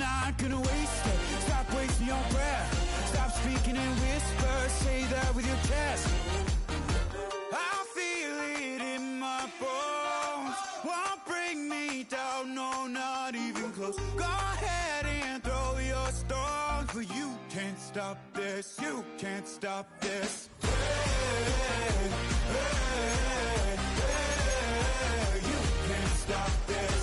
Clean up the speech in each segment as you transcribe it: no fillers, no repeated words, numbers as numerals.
not gonna waste it. Stop wasting your breath. Stop speaking in whispers. Say that with your chest. I feel it in my bones. Won't bring me down, no, not even close. Go ahead and throw your stones, but you can't stop this. You can't stop this. Hey, hey, hey, you can't stop this.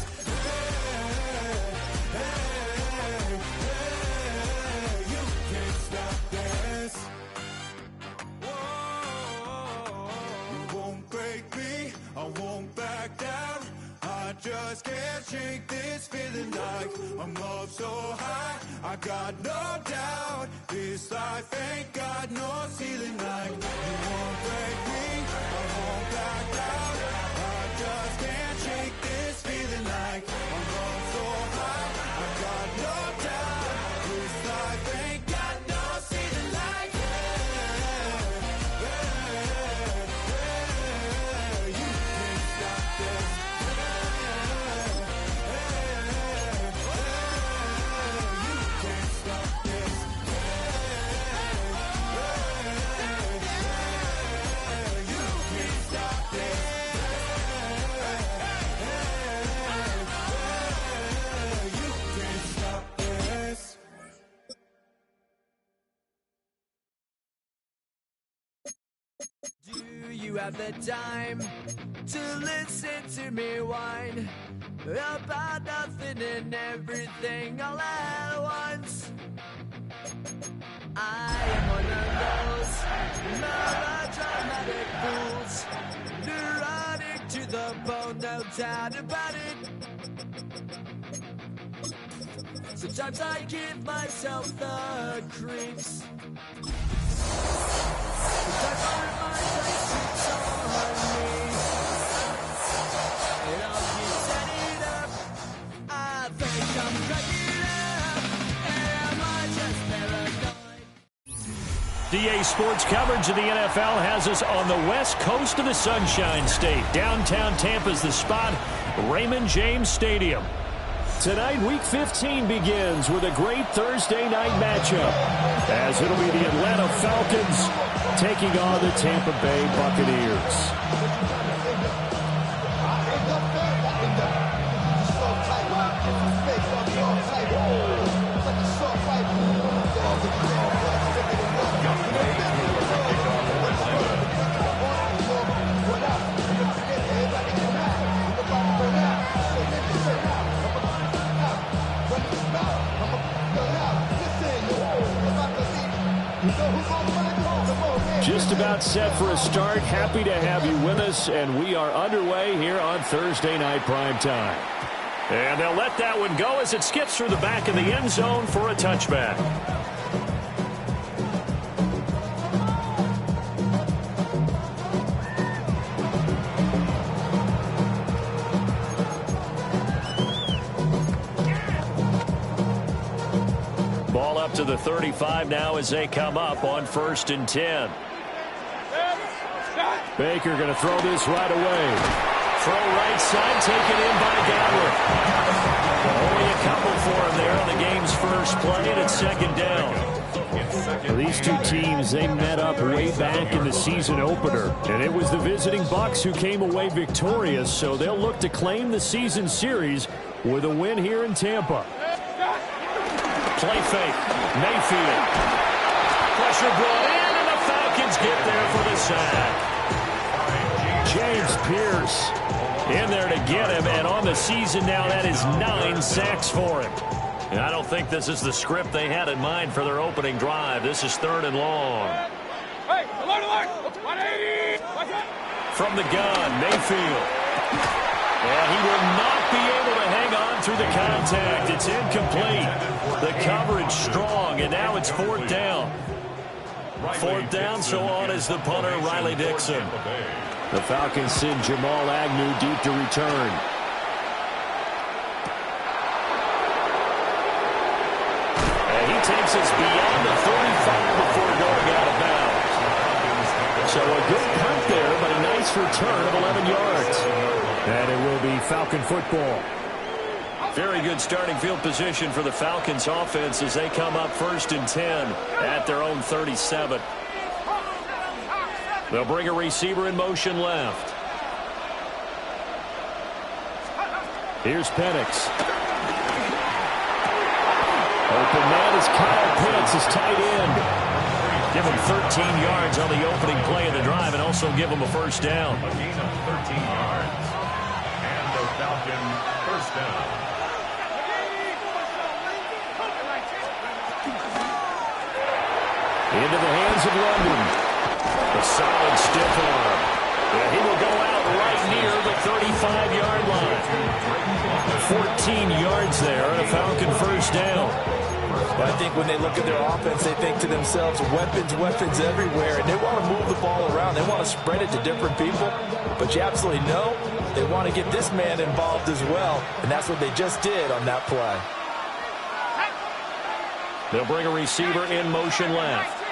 I won't back down. I just can't shake this feeling like I'm up so high. I got no doubt this life ain't got no ceiling like you won't break me. I won't back down. I just can't shake this feeling like I'm up so high. I got no doubt this life ain't got no ceiling like you have the time to listen to me whine about nothing and everything all at once. I am one of those melodramatic fools, neurotic to the bone, no doubt about it. Sometimes I give myself the creeps. Sometimes I remind myself on me. It all keeps adding up. I think I'm cracking up. Am I just paranoid? DA Sports coverage of the NFL has us on the west coast of the Sunshine State. Downtown Tampa's the spot, Raymond James Stadium. Tonight, Week 15 begins with a great Thursday night matchup, as it'll be the Atlanta Falcons taking on the Tampa Bay Buccaneers. Just about set for a start. Happy to have you with us, and we are underway here on Thursday Night Primetime. And they'll let that one go as it skips through the back of the end zone for a touchback. Ball up to the 35 now as they come up on 1st and 10. Baker going to throw this right away. Throw right side, taken in by Godwin. Only a couple for him there on the game's first play, and it's 2nd down. Well, these two teams, they met up way back in the season opener, and it was the visiting Bucs who came away victorious, so they'll look to claim the season series with a win here in Tampa. Play fake. Mayfield. Pressure brought in, and the Falcons get there for the sack. James Pierce in there to get him, and on the season now, that is 9 sacks for him. And I don't think this is the script they had in mind for their opening drive. This is 3rd and long. Hey, alert! 180! From the gun, Mayfield. And he will not be able to hang on through the contact. It's incomplete. The coverage strong, and now it's 4th down. 4th down, so on is the punter, Riley Dixon. The Falcons send Jamal Agnew deep to return. And he takes us beyond the 35 before going out of bounds. So a good punt there, but a nice return of 11 yards. And it will be Falcon football. Very good starting field position for the Falcons offense as they come up 1st and 10 at their own 37. They'll bring a receiver in motion left. Here's Penix. Open man is Kyle Pitts, his tight end. Give him 13 yards on the opening play of the drive and also give him a first down. A gain of 13 yards. And the Falcon first down. Into the hands of London. A solid stiff arm. Yeah, he will go out right near the 35-yard line. 14 yards there and a Falcon first down. But I think when they look at their offense, they think to themselves, weapons, weapons everywhere, and they want to move the ball around. They want to spread it to different people. But you absolutely know they want to get this man involved as well, and that's what they just did on that play. They'll bring a receiver in motion left.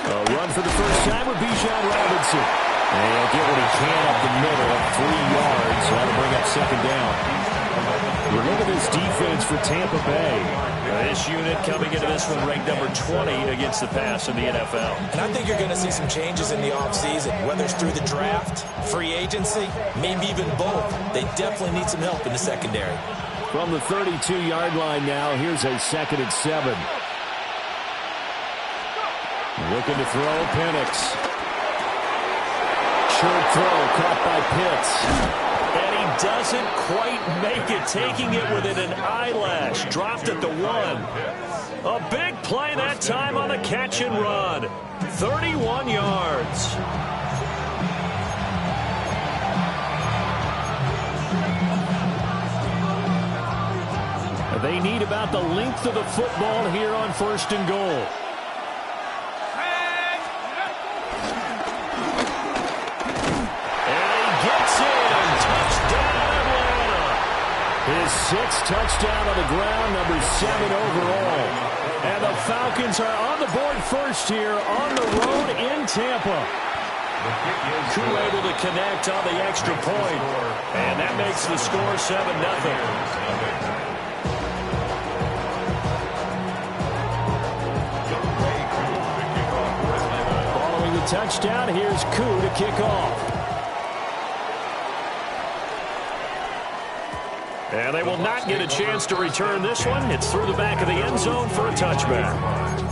A run for the first time with Bijan Robinson. And he'll get what he can up the middle at 3 yards. So that'll bring up second down. Look at this defense for Tampa Bay. This unit coming into this one ranked number 20 against the pass in the NFL. And I think you're going to see some changes in the offseason, whether it's through the draft, free agency, maybe even both. They definitely need some help in the secondary. From the 32-yard line now, here's a 2nd and 7. Looking to throw, Penix. Short throw, caught by Pitts. And he doesn't quite make it, taking it within an eyelash. Dropped at the 1. A big play that time on the catch and run. 31 yards. They need about the length of the football here on 1st and goal. His 6th touchdown on the ground, number 7 overall. And the Falcons are on the board first here on the road in Tampa. Koo able to connect on the extra point. And that makes the score 7-0. Following the touchdown, here's Koo to kick off. And they will not get a chance to return this one. It's through the back of the end zone for a touchback.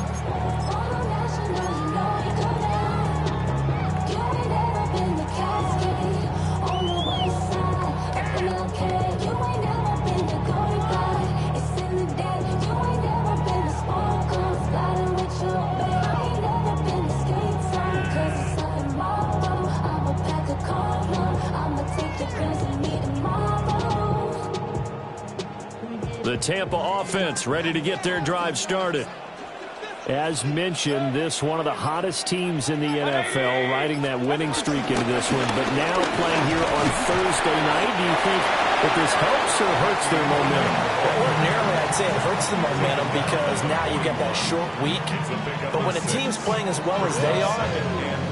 The Tampa offense ready to get their drive started. As mentioned, this one of the hottest teams in the NFL, riding that winning streak into this one, but now playing here on Thursday night. Do you think that this helps or hurts their momentum? Well, ordinarily, I'd say it hurts the momentum because now you get that short week. But when a team's playing as well as they are,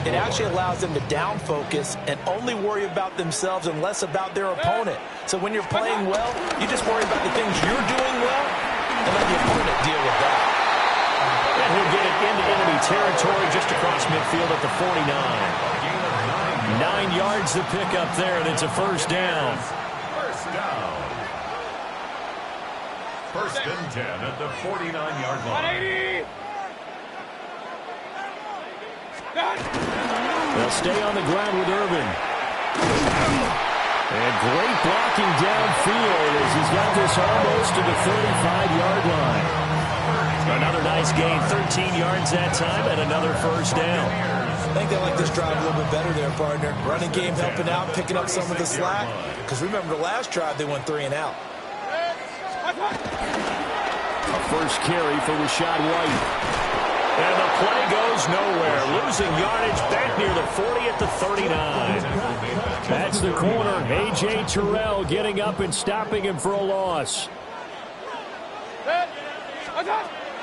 it actually allows them to down focus and only worry about themselves and less about their opponent. So when you're playing well, you just worry about the things you're doing well and let the opponent deal with that. And he'll get it into enemy territory just across midfield at the 49. 9 yards to pick up there, and it's a first down. First down. 1st and 10 at the 49-yard line. 180. They'll stay on the ground with Irvin. And great blocking downfield as he's got this almost to the 35-yard line. Another nice gain, 13 yards that time, and another first down. I think they like this drive a little bit better there, partner. Running game helping out, picking up some of the slack. Because remember the last drive, they went 3 and out. A first carry for Rachaad White. And the play goes nowhere. Losing yardage back near the 40 at the 39. That's the corner. A.J. Terrell getting up and stopping him for a loss.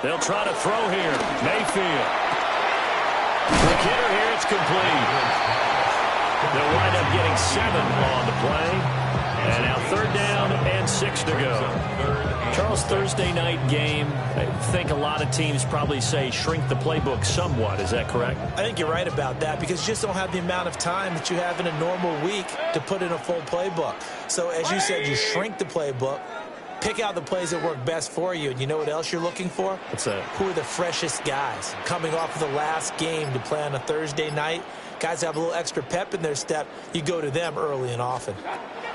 They'll try to throw here. Mayfield. The hitter here, it's complete. They'll wind up getting 7 on the play. And now 3rd down and 6 to go. Charles, Thursday night game, I think a lot of teams probably say shrink the playbook somewhat. Is that correct? I think you're right about that because you just don't have the amount of time that you have in a normal week to put in a full playbook. So as you said, you shrink the playbook, pick out the plays that work best for you. And you know what else you're looking for? What's that? Who are the freshest guys coming off of the last game to play on a Thursday night? Guys have a little extra pep in their step. You go to them early and often.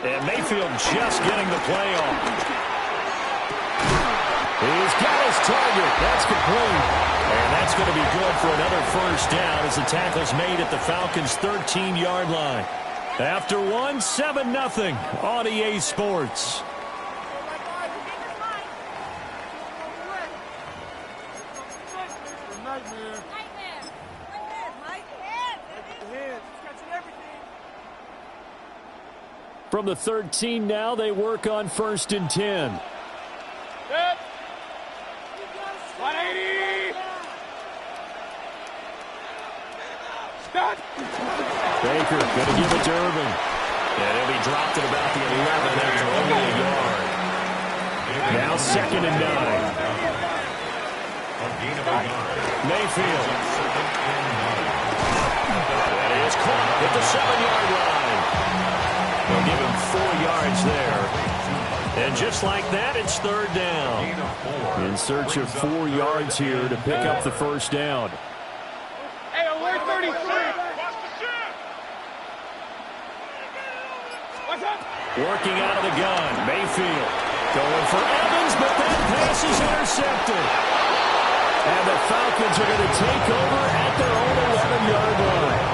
And Mayfield just getting the play off. He's got his target. That's complete. And that's going to be good for another 1st down as the tackle's made at the Falcons' 13-yard line. After 7-0 on EA Sports. From the 13 now, they work on 1st and 10. 180. Baker going to give it to Irvin. And he'll be dropped at about the 11 after only a yard. Now 2nd and 9. Mayfield. That is caught at the 7-yard line. They'll give him 4 yards there. And just like that, it's 3rd down. In search of 4 yards here to pick up the 1st down. Hey, alert 33. What's up? Working out of the gun. Mayfield going for Evans, but that pass is intercepted. And the Falcons are going to take over at their own 11-yard line.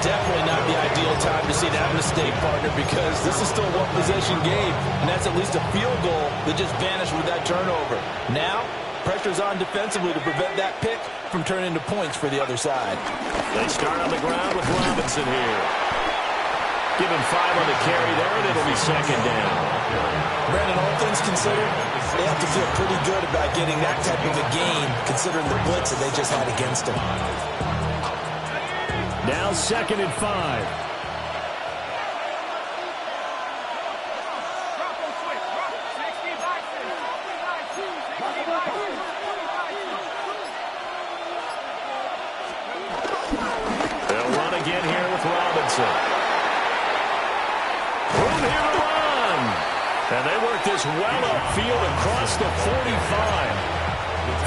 Definitely not the ideal time to see that mistake, partner, because this is still a one-possession game, and that's at least a field goal that just vanished with that turnover. Now, pressure's on defensively to prevent that pick from turning into points for the other side. They start on the ground with Robinson here. Give him 5 on the carry there, and it'll be 2nd down. Brandon, all things considered, they have to feel pretty good about getting that type of a gain, considering the blitz that they just had against them. Now 2nd and 5. They'll run again here with Robinson. Room here to run. And they work this well upfield across the 45.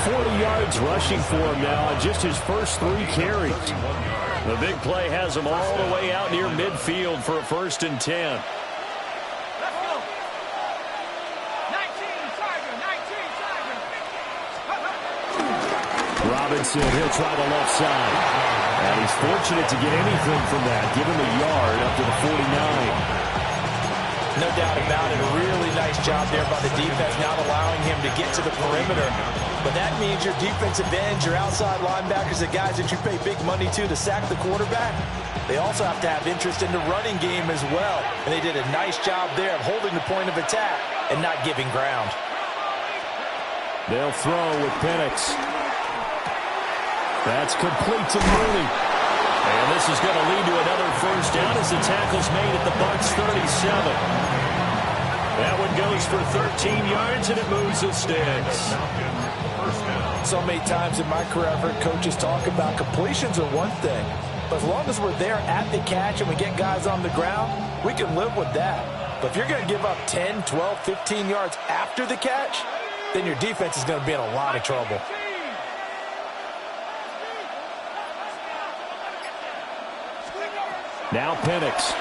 40 yards rushing for him now on just his first 3 carries. The big play has him all the way out near midfield for a 1st and 10. Let's go. 19, Tiger, 19, Tiger. Robinson, he'll try the left side. And he's fortunate to get anything from that. Give him a yard up to the 49. No doubt about it. A really nice job there by the defense, not allowing him to get to the perimeter. But that means your defensive ends, your outside linebackers, the guys that you pay big money to sack the quarterback, they also have to have interest in the running game as well. And they did a nice job there of holding the point of attack and not giving ground. They'll throw with Penix. That's complete to Mooney. And this is going to lead to another 1st down as the tackle's made at the Bucs' 37. That one goes for 13 yards, and it moves the sticks. So many times in my career, I've heard coaches talk about completions are one thing. But as long as we're there at the catch and we get guys on the ground, we can live with that. But if you're going to give up 10, 12, 15 yards after the catch, then your defense is going to be in a lot of trouble. Now Penix.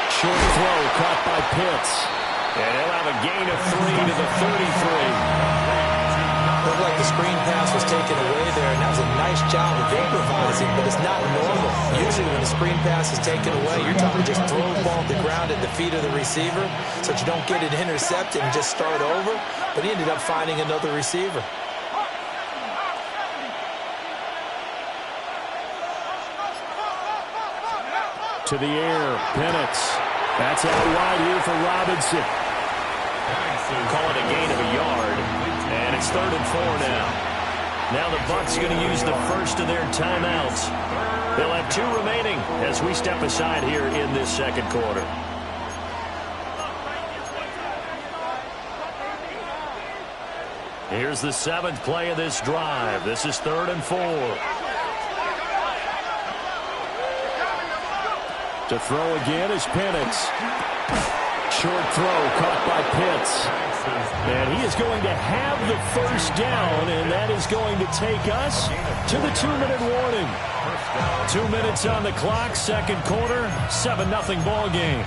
Short throw caught by Pitts. And he'll have a gain of 3 to the 33. Looked like the screen pass was taken away there, and that was a nice job of improvising, but it's not normal. Usually when a screen pass is taken away, you're talking just throw the ball to the ground at the feet of the receiver so that you don't get it intercepted and just start over. But he ended up finding another receiver. To the air, Penix. That's out wide here for Robinson. Call it a gain of a yard, and it's 3rd and 4 now. Now the Bucs going to use the first of their timeouts. They'll have 2 remaining as we step aside here in this 2nd quarter. Here's the 7th play of this drive. This is 3rd and 4. To throw again is Penix. Short throw caught by Pitts. And he is going to have the first down, and that is going to take us to the 2-minute warning. 2 minutes on the clock, 2nd quarter, 7-0 ball game.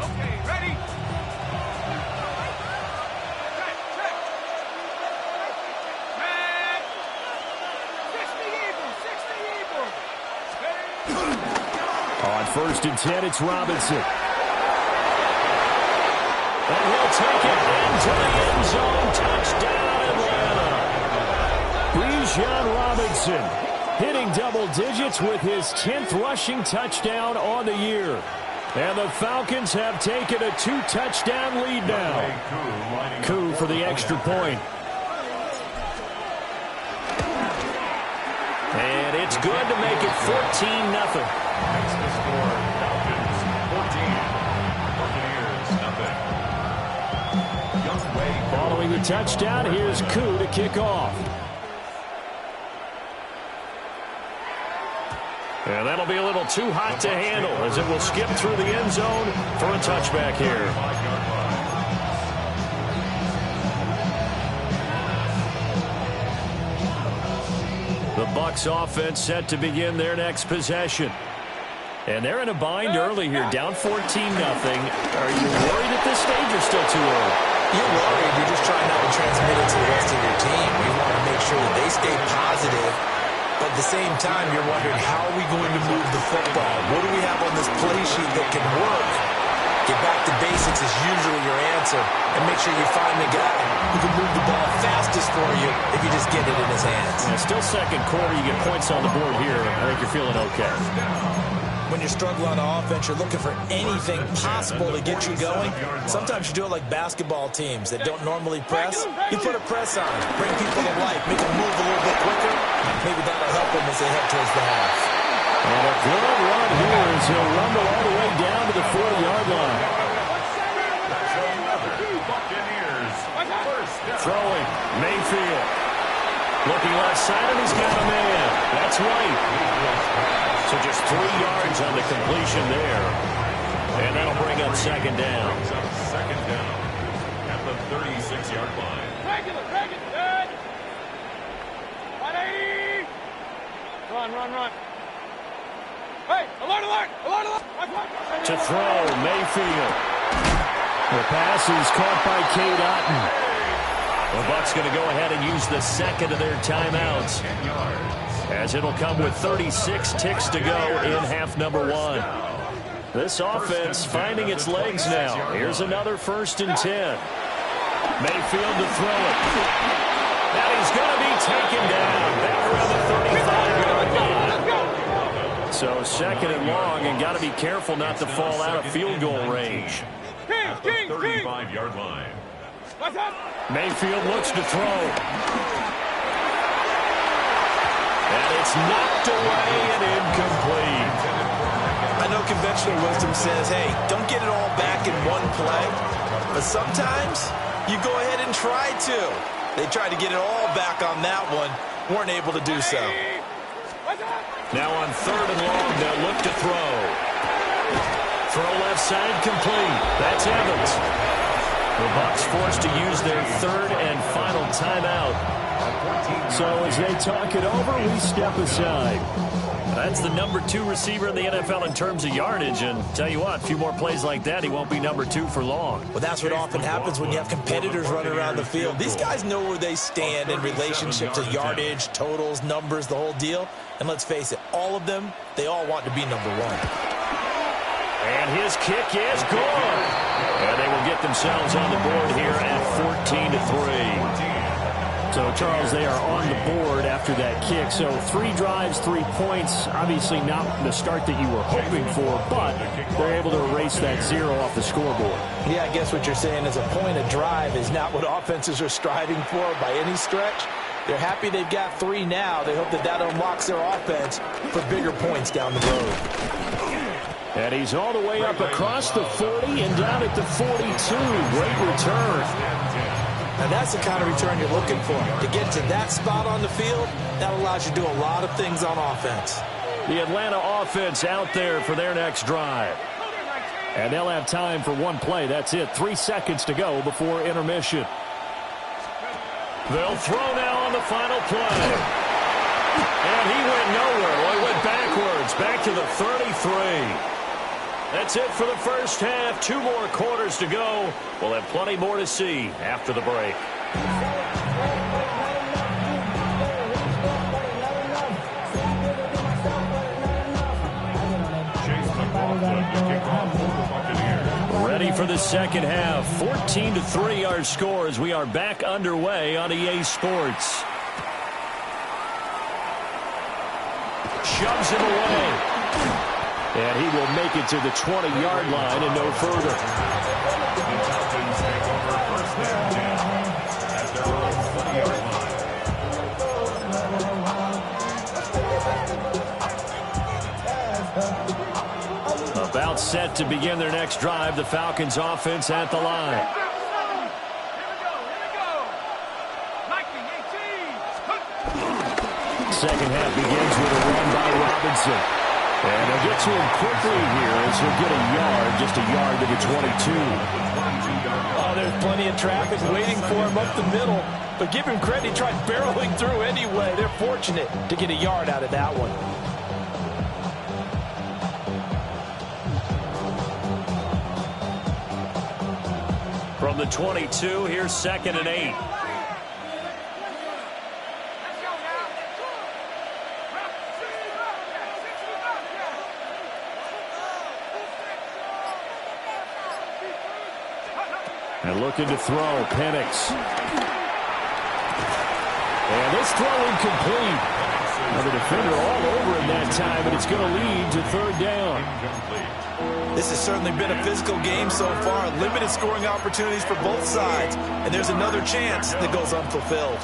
Okay, ready? Check. Man! 60 Eagles! On 1st and 10, it's Robinson. And he'll take it into the end zone. Touchdown, Atlanta. Bijan Robinson hitting double digits with his 10th rushing touchdown on the year. And the Falcons have taken a 2-touchdown lead now. Koo for the extra point. And it's good to make it 14-0. Makes the score Falcons 14, Buccaneers nothing. Following the touchdown, here's Koo to kick off. And that'll be a little too hot to handle as it will skip through the end zone for a touchback here. The Bucs offense set to begin their next possession. And they're in a bind early here, down 14-0. Are you worried at this stage or still too early? You're worried. You're just trying not to transmit it to the rest of your team. You want to make sure that they stay positive. But at the same time, you're wondering, how are we going to move the football? What do we have on this play sheet that can work? Get back to basics is usually your answer. And make sure you find the guy who can move the ball fastest for you if you just get it in his hands. Yeah, still 2nd quarter. You get points on the board here. I think you're feeling okay. When you struggle on offense, you're looking for anything possible to get you going. Sometimes you do it like basketball teams that don't normally press. You put a press on, bring people to life, make them move a little bit quicker. Maybe that'll help them as they head towards the half. And a good run here as he'll rumble all the way down to the 40-yard line. Throwing, Mayfield. Looking left side, and he's got a man. That's right. So just 3 yards on the completion there. And that'll bring up 2nd down. 2nd down at the 36-yard line. Regular, good. 180. Run. Hey, alert. To throw, Mayfield. The pass is caught by Cade Otton. The Bucs going to go ahead and use the 2nd of their timeouts, as it'll come with 36 ticks to go in half number 1. This offense finding its legs now. Here's another 1st and 10. Mayfield to throw it. Now he's going to be taken down back around the 35-yard line. So 2nd and long, and got to be careful not to fall out of field goal range. At the 35-yard line. Mayfield looks to throw. And it's knocked away and incomplete. I know conventional wisdom says, hey, don't get it all back in one play. But sometimes you go ahead and try to. They tried to get it all back on that one. Weren't able to do so. Now on 3rd and long, they'll look to throw. Throw left side complete. That's Evans. The Bucs forced to use their 3rd and final timeout. So as they talk it over, we step aside. That's the number 2 receiver in the NFL in terms of yardage. And tell you what, a few more plays like that, he won't be number 2 for long. Well, that's what often happens when you have competitors running around the field. These guys know where they stand in relationship to yardage, totals, numbers, the whole deal. And let's face it, all of them, they all want to be number 1. And his kick is good. And they will get themselves on the board here at 14-3. So, Charles, they are on the board after that kick. So 3 drives, 3 points. Obviously not the start that you were hoping for, but they're able to erase that 0 off the scoreboard. Yeah, I guess what you're saying is a point a drive is not what offenses are striving for by any stretch. They're happy they've got 3 now. They hope that unlocks their offense for bigger points down the road. And he's all the way up across the 40 and down at the 42. Great return. And that's the kind of return you're looking for. To get to that spot on the field, that allows you to do a lot of things on offense. The Atlanta offense out there for their next drive. And they'll have time for one play. That's it. 3 seconds to go before intermission. They'll throw now on the final play. And he went nowhere. Well, he went backwards, back to the 33. That's it for the first half. 2 more quarters to go. We'll have plenty more to see after the break. Ready for the second half. 14-3 our score as we are back underway on EA Sports. Shoves him away. And he will make it to the 20-yard line and no further. The Falcons take over first and 10 at their own 20-yard line. About set to begin their next drive. The Falcons offense at the line. Second half begins with a run by Robinson. And they'll get to him quickly here as he'll get a yard, just a yard to the 22. Oh, there's plenty of traffic waiting for him up the middle. But give him credit, he tried barreling through anyway. They're fortunate to get a yard out of that one. From the 22, here's 2nd and 8. And looking to throw, Penix. And this throw incomplete. Now the defender all over him that time, but it's going to lead to 3rd down. This has certainly been a physical game so far. Limited scoring opportunities for both sides. And there's another chance that goes unfulfilled.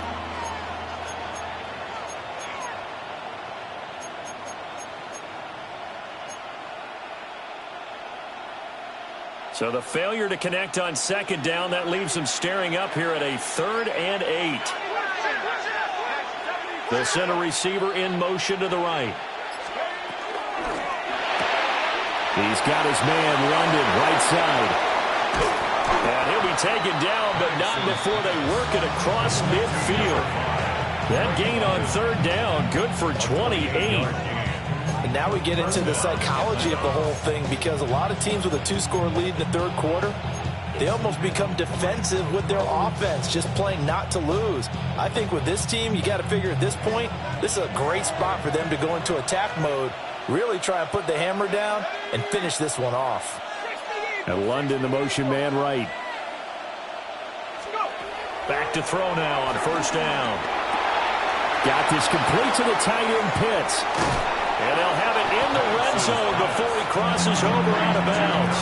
So the failure to connect on 2nd down, that leaves them staring up here at a 3rd and 8. The center receiver in motion to the right. He's got his man, London, right side. And he'll be taken down, but not before they work it across midfield. That gain on 3rd down, good for 28. And now we get into the psychology of the whole thing, because a lot of teams with a 2-score lead in the 3rd quarter, they almost become defensive with their offense, just playing not to lose. I think with this team, you got to figure at this point, this is a great spot for them to go into attack mode, really try and put the hammer down and finish this one off. And London, the motion man right. Back to throw now on 1st down. Got this complete to the tight end Pitts. And they'll have it in the red zone before he crosses over out of bounds.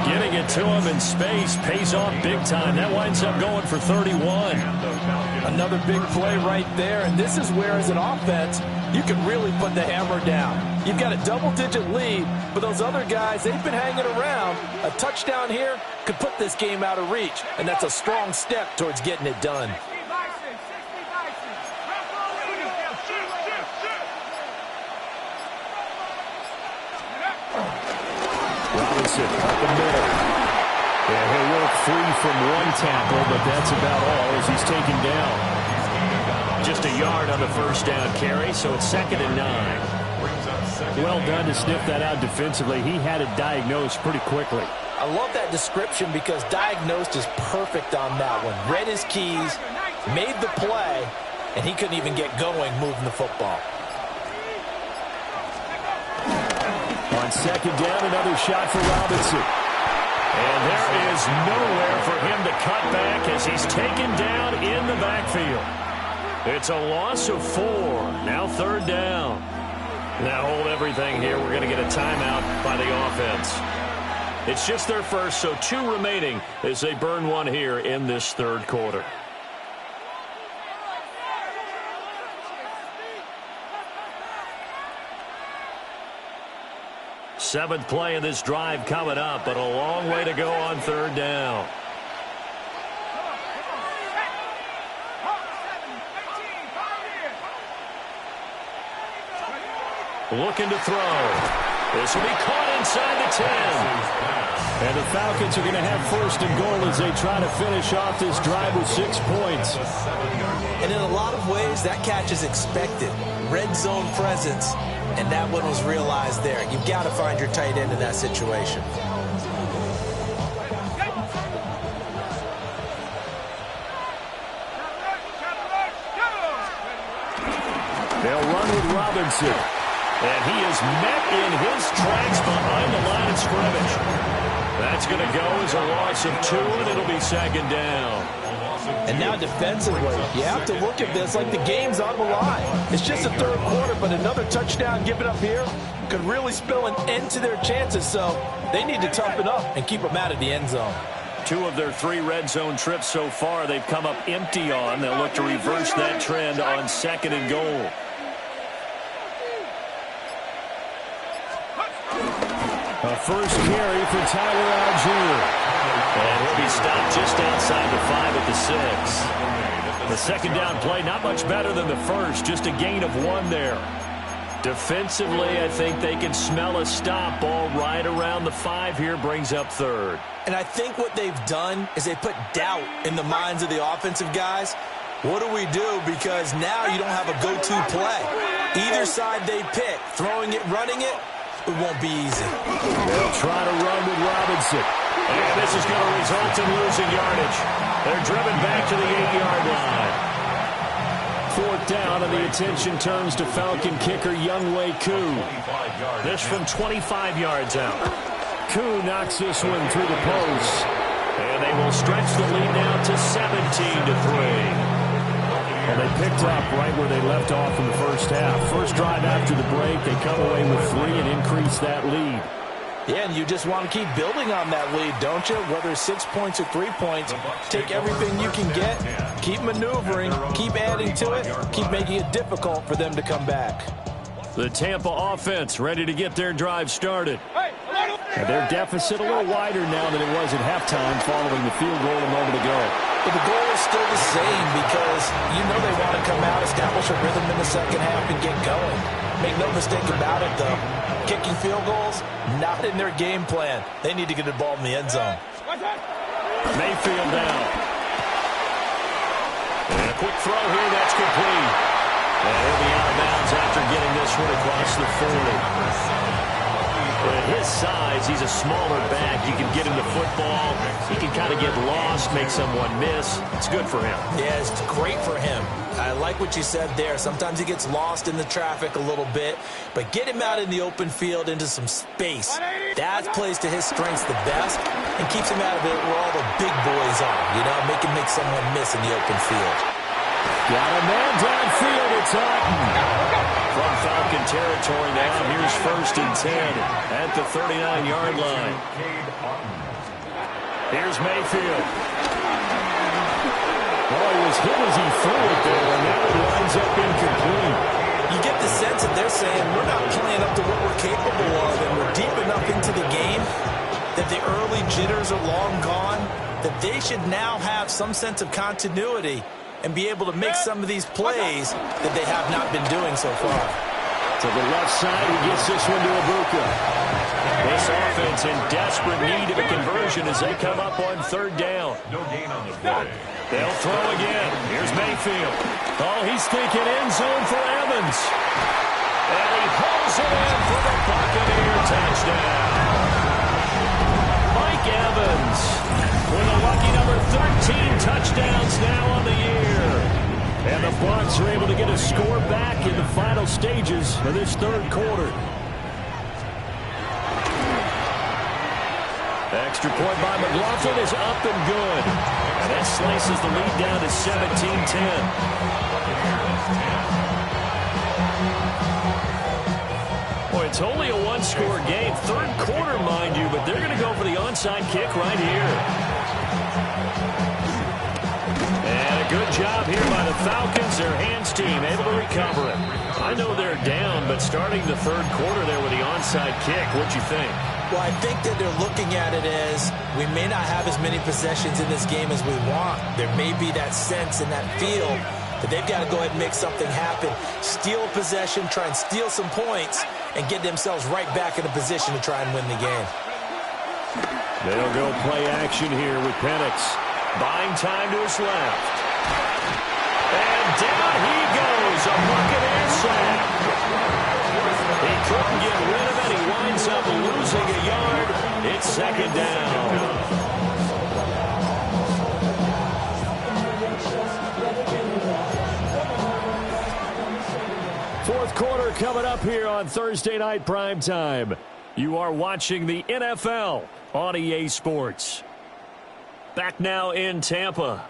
Getting it to him in space pays off big time. That winds up going for 31. Another big play right there, and this is where, as an offense, you can really put the hammer down. You've got a double-digit lead, but those other guys, they've been hanging around. A touchdown here could put this game out of reach, and that's a strong step towards getting it done. Robinson up the middle. Yeah, he'll work free from one tackle, but that's about all as he's taken down. Just a yard on the 1st down carry, so it's 2nd and 9. Well done to sniff that out defensively. He had it diagnosed pretty quickly. I love that description because diagnosed is perfect on that one. Read his keys, made the play, and he couldn't even get going moving the football. On 2nd down, another shot for Robinson. And there is nowhere for him to cut back as he's taken down in the backfield. It's a loss of 4. Now 3rd down. Now hold everything here. We're going to get a timeout by the offense. It's just their first, so 2 remaining as they burn one here in this 3rd quarter. Seventh play of this drive coming up, but a long way to go on third down. Looking to throw. This will be caught inside the 10. And the Falcons are going to have first and goal as they try to finish off this drive with 6 points. And in a lot of ways, that catch is expected. Red zone presence, and that one was realized there. You've got to find your tight end in that situation. They'll run with Robinson. And he is met in his tracks behind the line of scrimmage. That's going to go as a loss of 2, and it'll be second down. And now defensively, you have to look at this like the game's on the line. It's just the third quarter, but another touchdown given up here could really spell an end to their chances. So they need to toughen up and keep them out of the end zone. 2 of their 3 red zone trips so far they've come up empty on. They'll look to reverse that trend on second and goal. A first carry for Tyler Algier. And he'll be stopped just outside the 5 at the 6. The second down play, not much better than the first, just a gain of 1 there. Defensively, I think they can smell a stop. Ball right around the 5 here, brings up third. And I think what they've done is they put doubt in the minds of the offensive guys. What do we do? Because now you don't have a go-to play. Either side they pick, throwing it, running it, it won't be easy. They'll try to run with Robinson. And this is going to result in losing yardage. They're driven back to the 8-yard line. 4th down, and the attention turns to Falcon kicker Younghoe Koo. This from 25 yards out. Koo knocks this one through the post. And they will stretch the lead now to 17-3. Well, they picked up right where they left off in the first half. First drive after the break, they come away with 3 and increase that lead. Yeah, and you just want to keep building on that lead, don't you? Whether it's 6 points or 3 points, take everything you can get, keep maneuvering, keep adding to it, keep making it difficult for them to come back. The Tampa offense ready to get their drive started. And their deficit a little wider now than it was at halftime following the field goal a moment ago. But the goal is still the same because you know they want to come out, establish a rhythm in the second half, and get going. Make no mistake about it, though. Kicking field goals, not in their game plan. They need to get the ball in the end zone. Mayfield down. And a quick throw here, that's complete. And he'll be out of bounds after getting this one across the 40. At his size, he's a smaller back. You can get him the football. He can kind of get lost, make someone miss. It's good for him. Yeah, it's great for him. I like what you said there. Sometimes he gets lost in the traffic a little bit, but get him out in the open field into some space. That plays to his strengths the best and keeps him out of it where all the big boys are, you know, make him make someone miss in the open field. Got a man downfield. It's Otten. From Falcon territory now, here's 1st and 10 at the 39-yard line. Here's Mayfield. Well, he was hit as he threw it there, and now it winds up incomplete. You get the sense that they're saying we're not playing up to what we're capable of, and we're deep enough into the game that the early jitters are long gone, that they should now have some sense of continuity and be able to make some of these plays that they have not been doing so far. To the left side, he gets this one to Ibuka. This offense in desperate need of a conversion as they come up on 3rd down. No gain on the play. They'll throw again. Here's Mayfield. Oh, he's thinking end zone for Evans. And he pulls it in for the Buccaneer touchdown. Mike Evans with a lucky number 13 touchdowns now on the year. And the Bucs are able to get a score back in the final stages of this 3rd quarter. Extra point by McLaughlin is up and good. And that slices the lead down to 17-10. Boy, it's only a 1-score game. 3rd quarter, mind you, but they're going to go for the onside kick right here. And a Good job here by the Falcons. Their hands team able to recover it. I know they're down, but starting the third quarter there with the onside kick, what'd you think? Well, I think that they're looking at it as we may not have as many possessions in this game as we want. There may be that sense and that feel that they've got to go ahead and make something happen. Steal a possession, try and steal some points, and get themselves right back in a position to try and win the game. They'll go play action here with Penix. Buying time to his left. And down he goes. A Buccaneer sack. He couldn't get rid of it. He winds up losing a yard. It's second down. Fourth quarter coming up here on Thursday Night Primetime. You are watching the NFL on EA Sports. Back now in Tampa.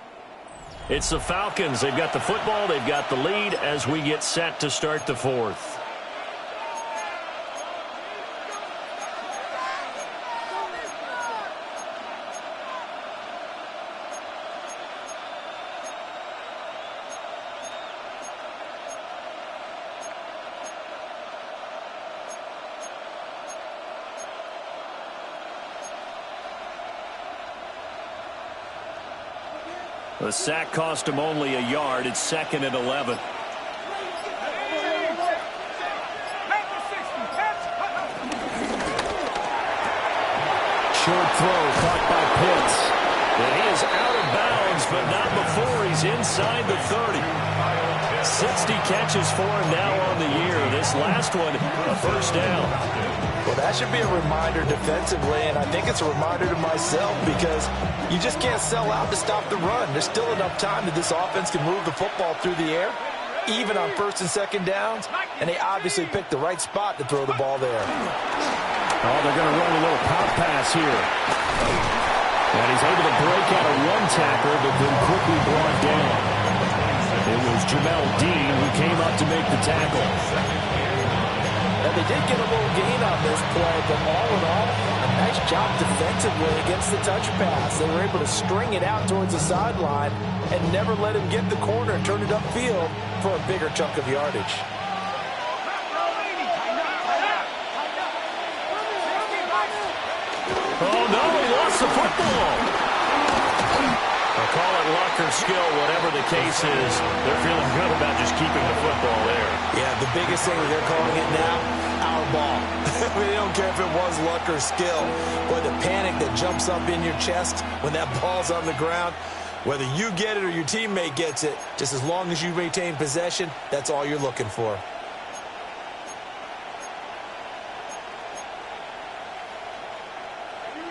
It's the Falcons. They've got the football. They've got the lead as we get set to start the fourth. The sack cost him only a yard. It's second and 11. Short throw caught by Pitts. And he is out of bounds, but not before he's inside the 30. 60 catches for him now on the year. This last one, a first down. Well, that should be a reminder defensively, and I think it's a reminder to myself because you just can't sell out to stop the run. There's still enough time that this offense can move the football through the air, even on first and second downs, and they obviously picked the right spot to throw the ball there. Oh, they're going to run a little pop pass here. And he's able to break out of one tackle, but then quickly brought down. It was Jamel Dean who came up to make the tackle. And they did get a little gain on this play, but all in all, a nice job defensively against the touch pass. They were able to string it out towards the sideline and never let him get the corner and turn it upfield for a bigger chunk of yardage. Oh, no, he lost the football. I'll call it luck or skill, whatever the case is. They're feeling good about just keeping the football there. Yeah, the biggest thing that they're calling it now, our ball. They don't care if it was luck or skill. Or the panic that jumps up in your chest when that ball's on the ground. Whether you get it or your teammate gets it, just as long as you retain possession, that's all you're looking for.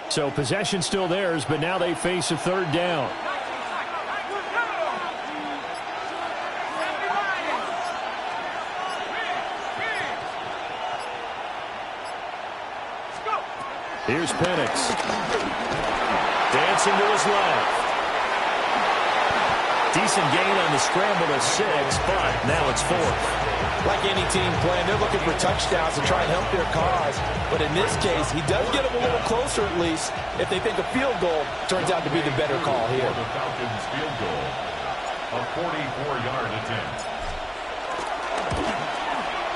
So possession still theirs, but now they face a third down. Here's Penix. Dancing to his left. Decent gain on the scramble to 6, but now it's 4th. Like any team playing, they're looking for touchdowns to try and help their cause. But in this case, he does get them a little closer at least if they think a field goal turns out to be the better call here. The Falcons field goal, a 44-yard attempt.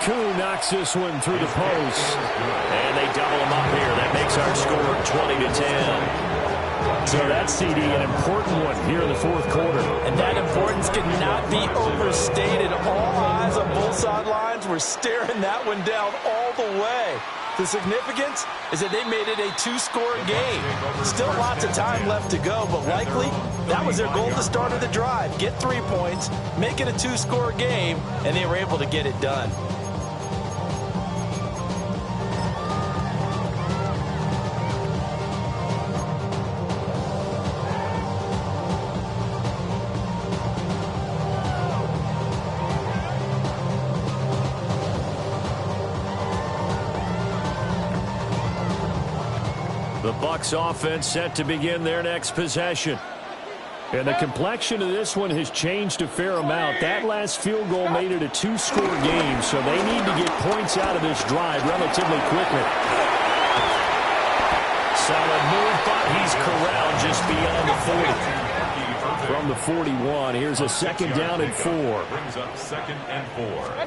Koo knocks this one through the post. And they double him up here. That makes our score 20-10. So that's, CD, an important one here in the fourth quarter. And that importance cannot be overstated. All eyes on both sidelines were staring that one down all the way. The significance is that they made it a 2-score game. Still lots of time left to go, but likely that was their goal at the start of the drive. Get 3 points, make it a 2-score game, and they were able to get it done. The Bucs offense set to begin their next possession. And the complexion of this one has changed a fair amount. That last field goal made it a 2-score game, so they need to get points out of this drive relatively quickly. Solid move, but he's corralled just beyond the 40. from the 41. Here's a second down and 4. Brings up 2nd and 4. At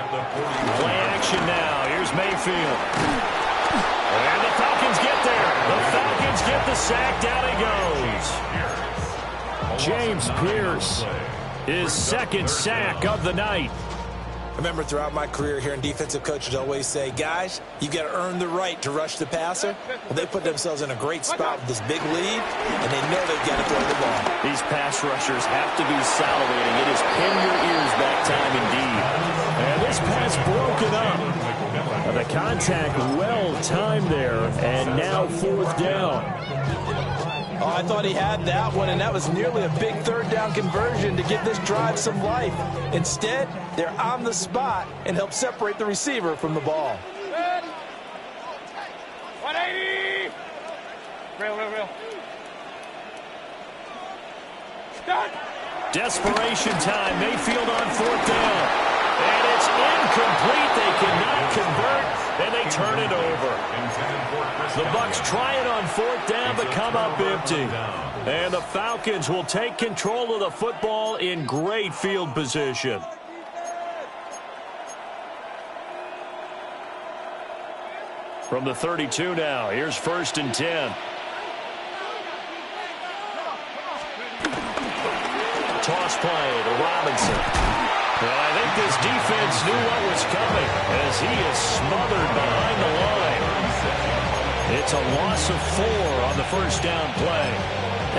the 41. Play action now. Here's Mayfield. And the Falcons get there. The Falcons get the sack. Down he goes. James Pierce, his second sack of the night. I remember throughout my career hearing defensive coaches always say, guys, you got to earn the right to rush the passer. Well, they put themselves in a great spot with this big lead, and they know they've got to throw the ball. These pass rushers have to be salivating. It is pin your ears back time indeed. And this pass broken up. The contact well timed there, and now 4th down. Oh, I thought he had that one, and that was nearly a big 3rd down conversion to give this drive some life. Instead, they're on the spot and help separate the receiver from the ball. 180! Real. Start! Desperation time. Mayfield on 4th down. And it's incomplete. They cannot convert, and they turn it over. The Bucs try it on 4th down, but come up empty. And the Falcons will take control of the football in great field position. From the 32 now, here's 1st and 10. Toss play to Robinson. Well, I think this defense knew what was coming as he is smothered behind the line. It's a loss of 4 on the 1st down play.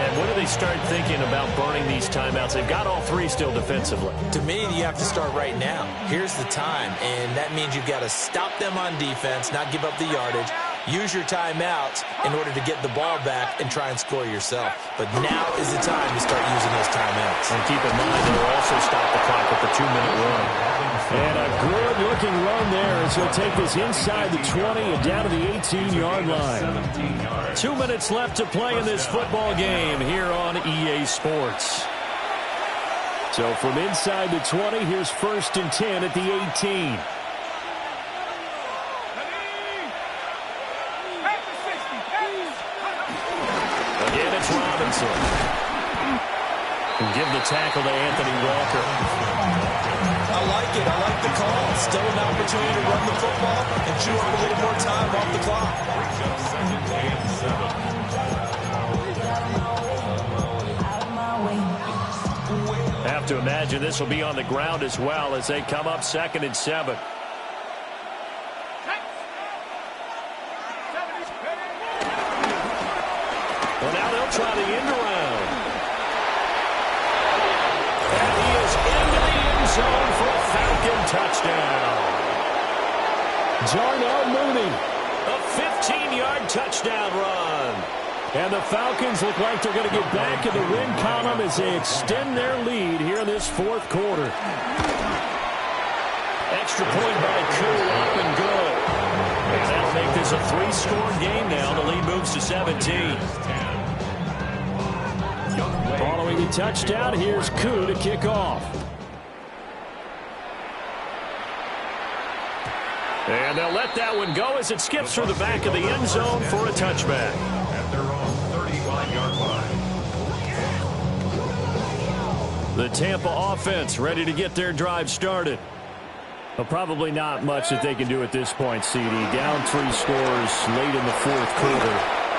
And when do they start thinking about burning these timeouts? They've got all 3 still defensively. To me, you have to start right now. Here's the time, and that means you've got to stop them on defense, not give up the yardage, use your timeouts in order to get the ball back and try and score yourself. But now is the time to start using those timeouts. And keep in mind, they'll also stop the clock at the 2-minute run. And a good-looking run there as he'll take this inside the 20 and down to the 18-yard line. 2 minutes left to play in this football game here on EA Sports. So from inside the 20, here's 1st and 10 at the 18. Again, it's Robinson. And give the tackle to Anthony Walker. I like it. I like the call. Still an opportunity to run the football and chew up a little more time off the clock. Have to imagine this will be on the ground as well as they come up 2nd and 7. Well, now they'll try the end around. And he is into the end zone for a Falcon touchdown. Darnell Mooney. A 15-yard touchdown run. And the Falcons look like they're going to get back in the win column as they extend their lead here in this 4th quarter. Extra point by Koo, up and good. And that'll make this a 3-score game now. The lead moves to 17. Following the touchdown, here's Koo to kick off. And they'll let that one go as it skips through the back of the end zone for a touchback. At their own 35-yard line. The Tampa offense ready to get their drive started. Well, probably not much that they can do at this point, CD. Down 3 scores late in the 4th quarter.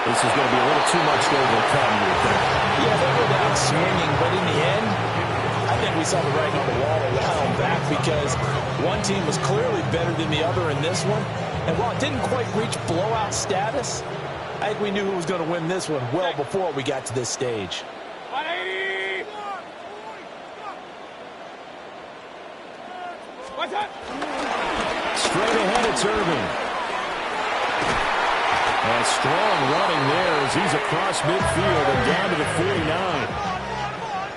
This is going to be a little too much to overcome, you would think. Yeah, they go down swinging, but in the end, I think we saw the writing on the wall a while back because one team was clearly better than the other in this one. And while it didn't quite reach blowout status, I think we knew who was going to win this one well before we got to this stage. 180! What's up? Straight ahead, it's Irving. A strong running there as he's across midfield and down to the 49.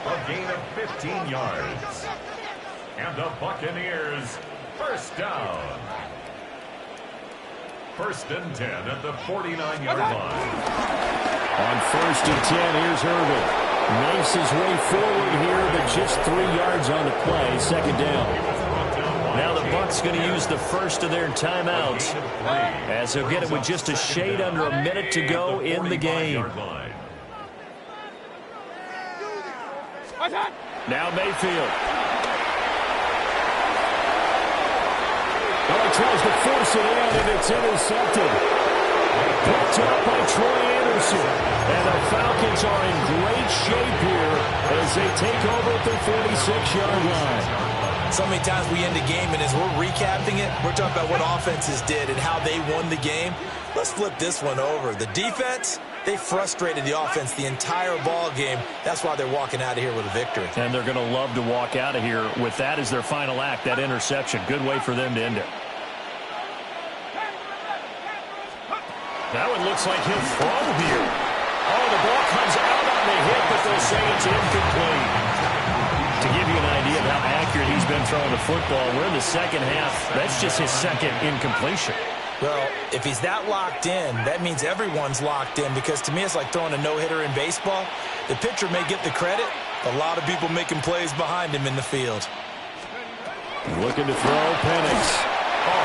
A gain of 15 yards. And the Buccaneers, 1st down. 1st and 10 at the 49-yard line. On 1st and 10, here's Irving. Makes his way forward here, but just 3 yards on the play. 2nd down. Now the Bucs going to use the first of their timeouts as they'll get it with just a shade under a minute to go in the game. Now Mayfield. Oh, he tries to force it in, and it's intercepted. Picked up by Troy Anderson. And the Falcons are in great shape here as they take over at the 46-yard line. So many times we end a game, and as we're recapping it, we're talking about what offenses did and how they won the game. Let's flip this one over. The defense, they frustrated the offense the entire ball game. That's why they're walking out of here with a victory. And they're going to love to walk out of here with that as their final act, that interception. Good way for them to end it. Now it looks like he'll throw here. Oh, the ball comes out on the hit, but they'll say it's incomplete. To give you an idea of how accurate he's been throwing the football, we're in the second half. That's just his second incompletion. Well, if he's that locked in, that means everyone's locked in, because to me it's like throwing a no-hitter in baseball. The pitcher may get the credit, a lot of people making plays behind him in the field. Looking to throw, Penix.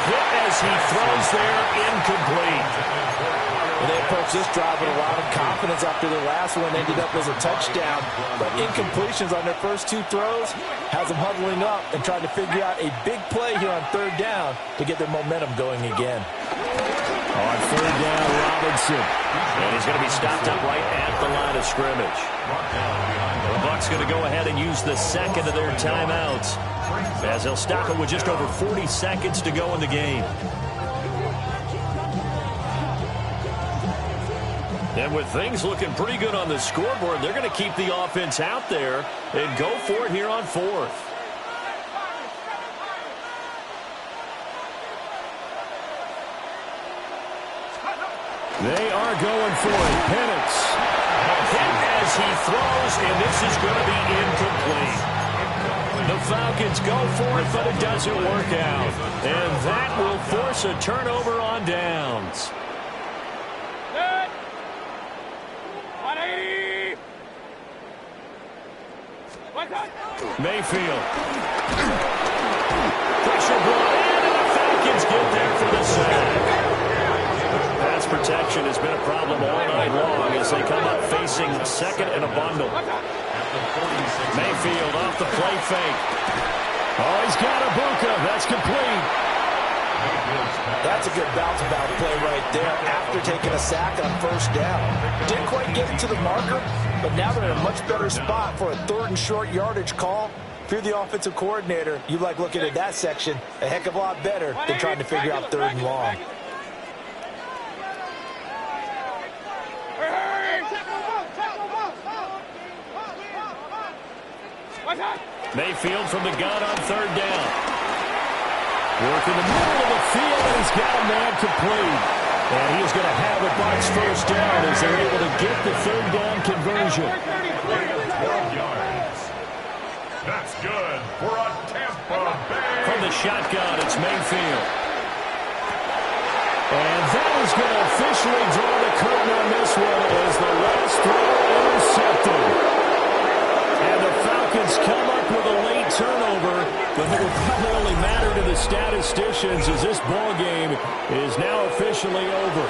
Hit as he throws there, incomplete. Well, they approached this drive with a lot of confidence after their last one ended up as a touchdown. But incompletions on their first two throws has them huddling up and trying to figure out a big play here on third down to get their momentum going again. On third down, Robinson. And he's going to be stopped up right at the line of scrimmage. The Bucs going to go ahead and use the second of their timeouts, as they'll stop it with just over 40 seconds to go in the game. And with things looking pretty good on the scoreboard, they're going to keep the offense out there and go for it here on fourth. They are going for it. Penix. Hit as he throws, and this is going to be incomplete. The Falcons go for it, but it doesn't work out. And that will force a turnover on downs. Good. 180. Mayfield. Pressure brought in, and the Falcons get there for the sack. Pass protection has been a problem all night long as they come up facing second and a bundle. Mayfield off the play fake. Oh, he's got Ibuka. That's complete. That's a good bounce-about play right there after taking a sack on first down. Didn't quite get it to the marker, but now they're in a much better spot for a third and short yardage call. If you're the offensive coordinator, you like looking at that section a heck of a lot better than trying to figure out third and long. Mayfield from the gun on third down. Working the middle of the field, and he's got a man complete. And he is going to have a Bucs first down as they're able to get the third down conversion. 12 yards. That's good for a Tampa Bay. From the shotgun, it's Mayfield. And that is going to officially draw the curtain on this one as the last throw intercepted. And the Falcons come up with a late turnover, but it will probably only matter to the statisticians as this ball game is now officially over.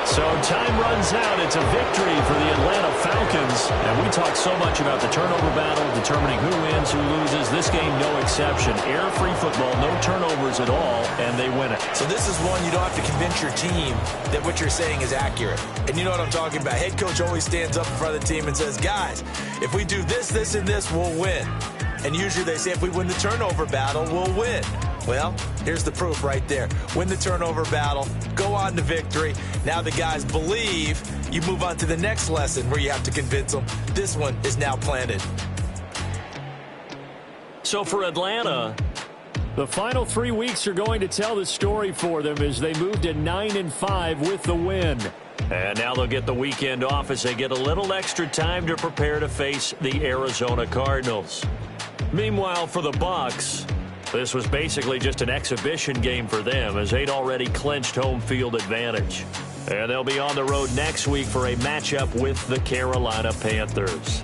So time runs out. It's a victory for the Atlanta Falcons. And we talk so much about the turnover battle, determining who wins, who loses. This game, no exception. Error-free football, no turnovers at all, and they win it. So this is one you don't have to convince your team that what you're saying is accurate. And you know what I'm talking about. Head coach always stands up in front of the team and says, guys, if we do this, this, and this, we'll win. And usually they say if we win the turnover battle, we'll win. Well, here's the proof right there. Win the turnover battle, go on to victory. Now the guys believe. You move on to the next lesson where you have to convince them. This one is now planted. So for Atlanta, the final 3 weeks are going to tell the story for them as they move to 9-5 with the win. And now they'll get the weekend off as they get a little extra time to prepare to face the Arizona Cardinals. Meanwhile, for the Bucs, this was basically just an exhibition game for them as they'd already clinched home field advantage. And they'll be on the road next week for a matchup with the Carolina Panthers.